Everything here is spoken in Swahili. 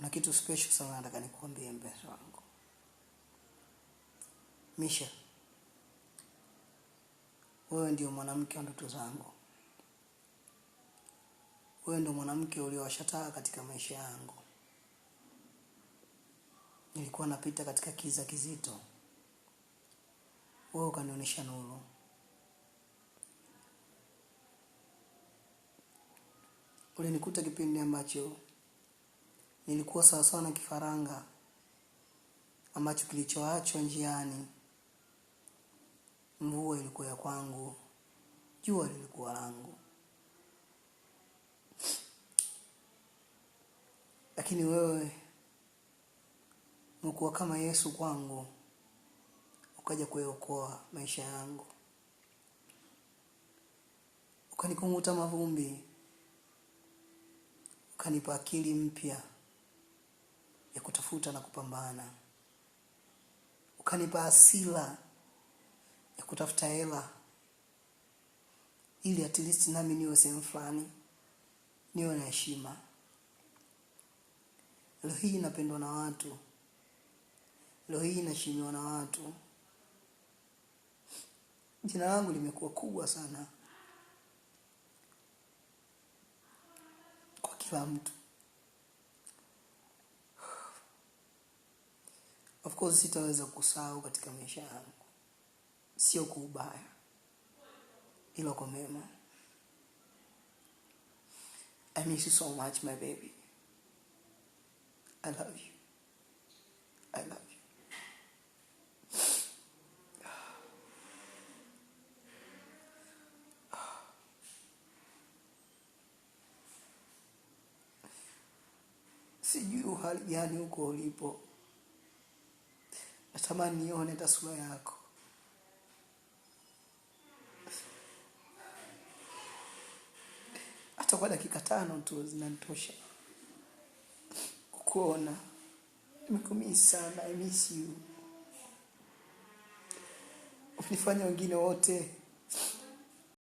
Kuna kitu special sana nataka nikuambie mpenzi wangu. Misha, wewe ndio mwanamke wa ndoto zangu. Wewe ndio mwanamke uliowasha taa katika maisha yangu. Nilikuwa napita katika kiza kizito. Wewe ukanionyesha nuru. Ulinikuta kipindi ambacho nilikuwa sawa na kifaranga ambacho kilichoachwa njiani. Mvua ilikuwa ya kwangu, jua lilikuwa langu. Lakini wewe umekuwa kama Yesu kwangu, ukaja kuokoa maisha yangu. Ukanikunguta mavumbi, ukanipa akili mpya ya kutafuta na kupambana. Ukanipa asila ya kutafuta hela, ili at least nami niwe sehemu fulani, niwe na heshima. Leo hii napendwa na watu. Leo hii naheshimiwa na watu. Jina langu limekuwa kubwa sana kwa kila mtu. Of course sitaweza kusahau katika maisha yangu. Sio kwa ubaya, ila kwa mema. I miss you so much, my baby. I love you. I love you. Sijui hali gani huko ulipo. Natamani nione taswira yako. Hata kwa dakika 5 tu zinanitosha kukuona. Nimekumiss sana. I miss you. Umenifanya wengine wote